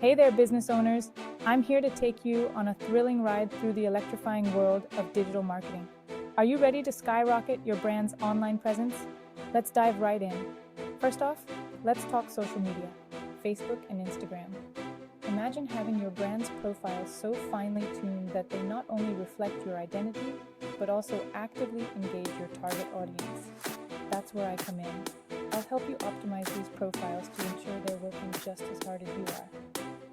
Hey there, business owners. I'm here to take you on a thrilling ride through the electrifying world of digital marketing. Are you ready to skyrocket your brand's online presence? Let's dive right in. First off, let's talk social media, Facebook and Instagram. Imagine having your brand's profiles so finely tuned that they not only reflect your identity, but also actively engage your target audience. That's where I come in. I'll help you optimize these profiles to ensure they're working just as hard as you are.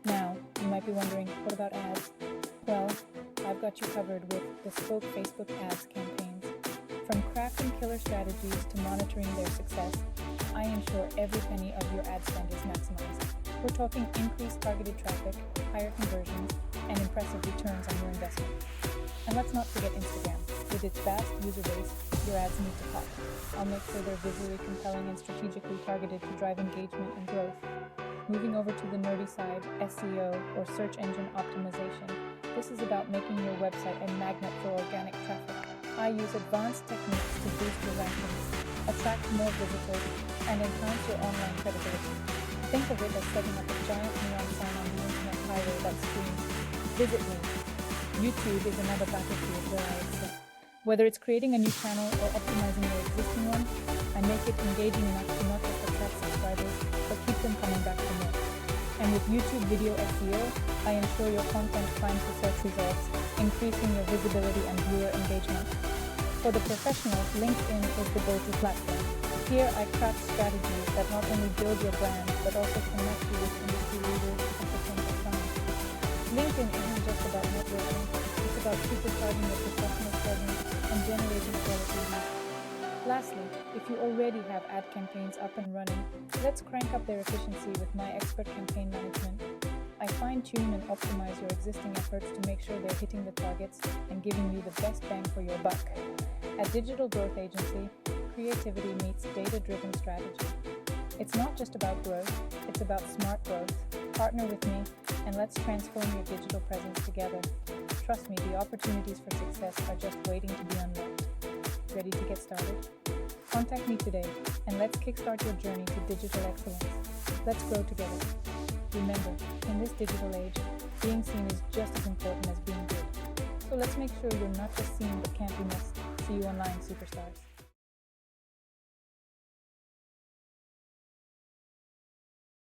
Now, you might be wondering, what about ads? Well, I've got you covered with bespoke Facebook ads campaigns. From crafting killer strategies to monitoring their success, I ensure every penny of your ad spend is maximized. We're talking increased targeted traffic, higher conversions, and impressive returns on your investment. And let's not forget Instagram. With its vast user base, your ads need to pop. I'll make sure they're visually compelling and strategically targeted to drive engagement and growth. Moving over to the nerdy side, SEO or search engine optimization. This is about making your website a magnet for organic traffic. I use advanced techniques to boost your rankings, attract more visitors, and enhance your online credibility. Think of it as setting up a giant neon sign on the internet highway that screams, "Visit me." YouTube is another battlefield where I excel. Whether it's creating a new channel or optimizing your existing one, I make it engaging enough to not just attract subscribers, but keep them coming back for more. And with YouTube video SEO, I ensure your content climbs the search results, increasing your visibility and viewer engagement. For the professionals, LinkedIn is the go-to platform. Here I craft strategies that not only build your brand, but also connect you with industry leaders and potential clients. LinkedIn isn't just about networking, it's about supercharging your professional presence and generating quality leads. Lastly, if you already have ad campaigns up and running, let's crank up their efficiency with my expert campaign management. I fine-tune and optimize your existing efforts to make sure they're hitting the targets and giving you the best bang for your buck. At Digital Growth Agency, creativity meets data-driven strategy. It's not just about growth, it's about smart growth. Partner with me, and let's transform your digital presence together. Trust me, the opportunities for success are just waiting to be unlocked. Ready to get started? Contact me today, and let's kickstart your journey to digital excellence. Let's grow together. Remember, in this digital age, being seen is just as important as being good. So let's make sure you're not just seen but can't be missed. See you online, superstars.